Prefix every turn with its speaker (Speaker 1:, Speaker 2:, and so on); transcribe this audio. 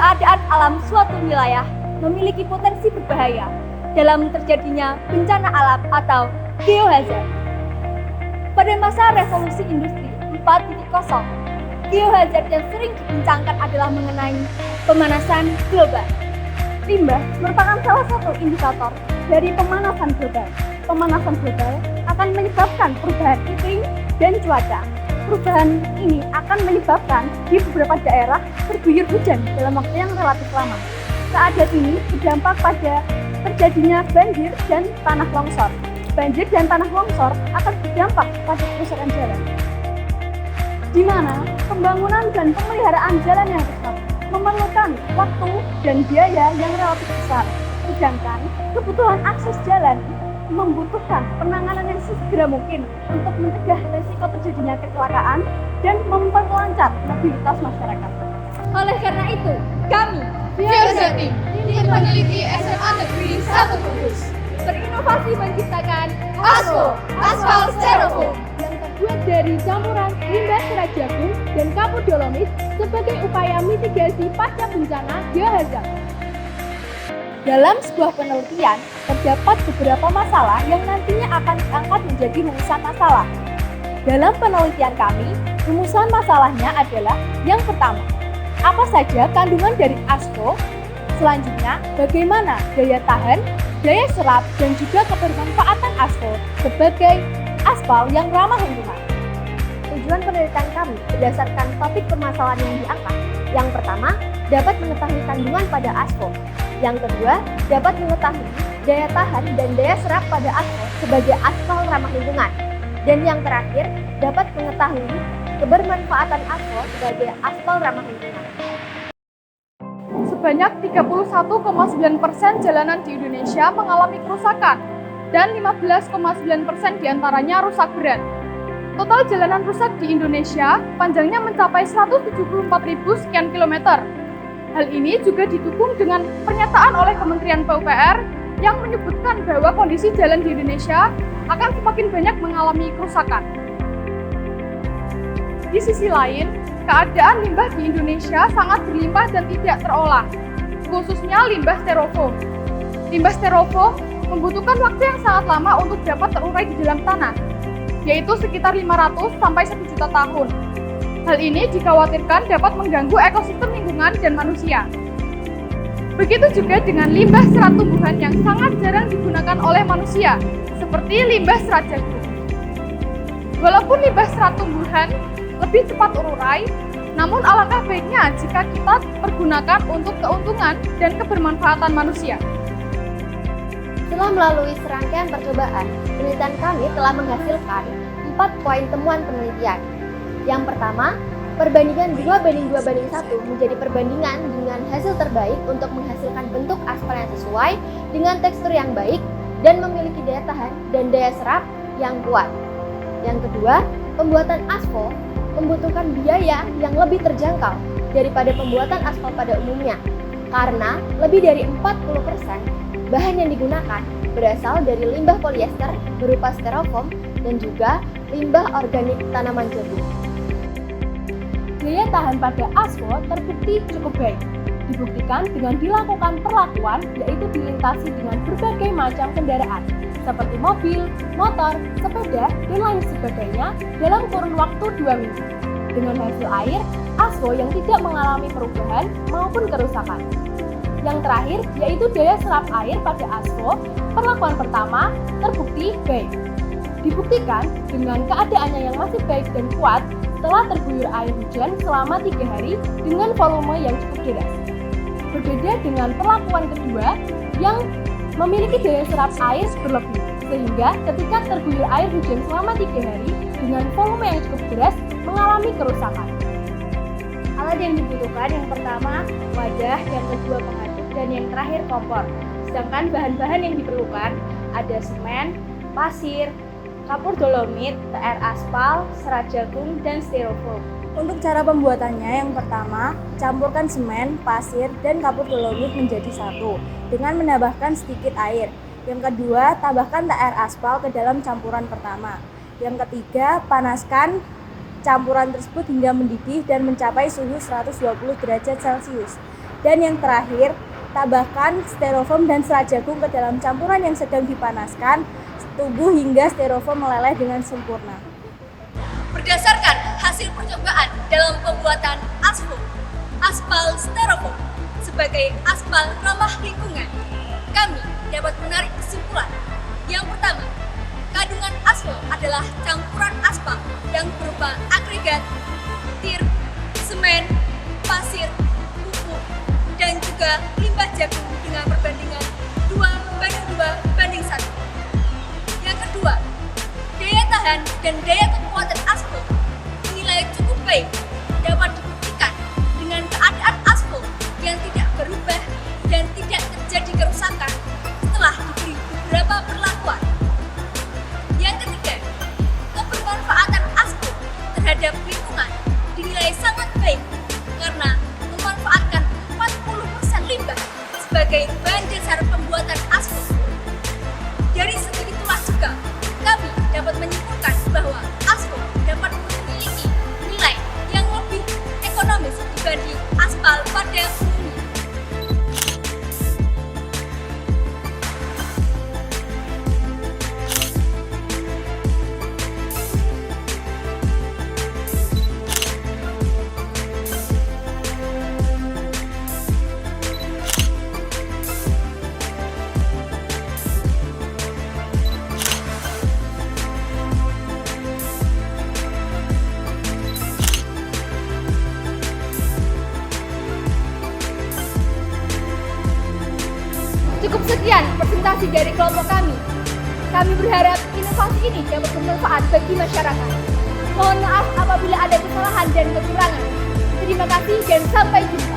Speaker 1: keadaan alam suatu wilayah memiliki potensi berbahaya dalam terjadinya bencana alam atau geohazard. Pada masa revolusi industri 4.0, geohazard yang sering dibincangkan adalah mengenai pemanasan global. Limbah merupakan salah satu indikator dari pemanasan global. Pemanasan global akan menyebabkan perubahan iklim dan cuaca. Perubahan ini akan menyebabkan di beberapa daerah terguyur hujan dalam waktu yang relatif lama. Keadaan ini berdampak pada terjadinya banjir dan tanah longsor. Banjir dan tanah longsor akan berdampak pada kerusakan jalan, di mana pembangunan dan pemeliharaan jalan yang rusak memerlukan waktu dan biaya yang relatif besar. Sedangkan kebutuhan akses jalan membutuhkan penanganan yang segera mungkin untuk mencegah risiko terjadinya kecelakaan dan memperlancar mobilitas masyarakat. Oleh karena itu, kami
Speaker 2: Geohazard Team, tim peneliti SMA Negeri 1 Kudus,
Speaker 1: berinovasi menciptakan
Speaker 2: ASFO, aspal styrofoam,
Speaker 1: yang terbuat dari campuran limbah serat jagung dan kapur dolomit sebagai upaya mitigasi pasca bencana geohazard. Dalam sebuah penelitian, terdapat beberapa masalah yang nantinya akan diangkat menjadi rumusan masalah. Dalam penelitian kami, rumusan masalahnya adalah yang pertama, apa saja kandungan dari ASFO? Selanjutnya, bagaimana daya tahan, daya serap, dan juga kebermanfaatan ASFO sebagai aspal yang ramah lingkungan. Tujuan penelitian kami berdasarkan topik permasalahan yang diangkat. Yang pertama, dapat mengetahui kandungan pada ASFO. Yang kedua, dapat mengetahui daya tahan dan daya serap pada ASFO sebagai aspal ramah lingkungan. Dan yang terakhir, dapat mengetahui kebermanfaatan ASFO sebagai aspal ramah lingkungan.
Speaker 3: Sebanyak 31,9% jalanan di Indonesia mengalami kerusakan dan 15,9% diantaranya rusak berat. Total jalanan rusak di Indonesia panjangnya mencapai 174.000 sekian kilometer. Hal ini juga didukung dengan pernyataan oleh Kementerian PUPR yang menyebutkan bahwa kondisi jalan di Indonesia akan semakin banyak mengalami kerusakan. Di sisi lain, keadaan limbah di Indonesia sangat berlimpah dan tidak terolah, khususnya limbah styrofoam. Limbah styrofoam membutuhkan waktu yang sangat lama untuk dapat terurai di dalam tanah, yaitu sekitar 500 sampai 1 juta tahun. Hal ini dikhawatirkan dapat mengganggu ekosistem lingkungan dan manusia. Begitu juga dengan limbah serat tumbuhan yang sangat jarang digunakan oleh manusia, seperti limbah serat jagung. Walaupun limbah serat tumbuhan lebih cepat terurai, namun alangkah baiknya jika kita pergunakan untuk keuntungan dan kebermanfaatan manusia.
Speaker 4: Setelah melalui serangkaian percobaan, penelitian kami telah menghasilkan 4 poin temuan penelitian. Yang pertama, perbandingan 2:2:1 menjadi perbandingan dengan hasil terbaik untuk menghasilkan bentuk aspal yang sesuai dengan tekstur yang baik dan memiliki daya tahan dan daya serap yang kuat. Yang kedua, pembuatan aspal membutuhkan biaya yang lebih terjangkau daripada pembuatan aspal pada umumnya, karena lebih dari 40% bahan yang digunakan berasal dari limbah polyester berupa styrofoam dan juga limbah organik tanaman jagung.
Speaker 1: Daya tahan pada ASFO terbukti cukup baik. Dibuktikan dengan dilakukan perlakuan, yaitu dilintasi dengan berbagai macam kendaraan, seperti mobil, motor, sepeda, dan lain sebagainya dalam kurun waktu 2 minggu. Dengan hasil air, ASFO yang tidak mengalami perubahan maupun kerusakan. Yang terakhir, yaitu daya serap air pada ASFO, perlakuan pertama terbukti baik. Dibuktikan dengan keadaannya yang masih baik dan kuat setelah terguyur air hujan selama 3 hari dengan volume yang cukup deras. Berbeda dengan perlakuan kedua yang memiliki daya serap air berlebih, sehingga ketika terguyur air hujan selama 3 hari dengan volume yang cukup deras mengalami kerusakan. Alat yang dibutuhkan yang pertama wadah, yang kedua pengaduk, dan yang terakhir kompor. Sedangkan bahan-bahan yang diperlukan ada semen, pasir, kapur dolomit, TR aspal, serat jagung, dan styrofoam. Untuk cara pembuatannya, yang pertama, campurkan semen, pasir, dan kapur dolomit menjadi satu dengan menambahkan sedikit air. Yang kedua, tambahkan TR aspal ke dalam campuran pertama. Yang ketiga, panaskan campuran tersebut hingga mendidih dan mencapai suhu 120 derajat Celcius.
Speaker 5: Dan yang terakhir, tambahkan styrofoam dan serat jagung ke dalam campuran yang sedang dipanaskan. Tunggu hingga styrofoam meleleh dengan sempurna.
Speaker 2: Berdasarkan hasil percobaan dalam pembuatan aspal styrofoam sebagai aspal ramah lingkungan, kami dapat menarik kesimpulan. Yang pertama, kandungan aspal adalah campuran aspal yang berupa agregat, tir, semen, pasir, pupuk, dan juga limbah jagung dengan perbandingan 2:2:1. Yang kedua, daya tahan dan daya kekuatan aspal dinilai cukup baik, dapat dibuktikan dengan keadaan aspal yang tidak berubah dan tidak terjadi kerusakan setelah diberi beberapa perlakuan. Yang ketiga, kebermanfaatan aspal terhadap lingkungan dinilai sangat baik karena memanfaatkan 40% limbah sebagai bahan dasar pembuatan aspal. Dari segi itulah juga kami dapat menyimpulkan bahwa aspal dapat memiliki nilai yang lebih ekonomis dibanding aspal pada umumnya.
Speaker 1: Cukup sekian presentasi dari kelompok kami. Kami berharap inovasi ini dapat bermanfaat bagi masyarakat. Mohon maaf apabila ada kesalahan dan kekurangan. Terima kasih dan sampai jumpa.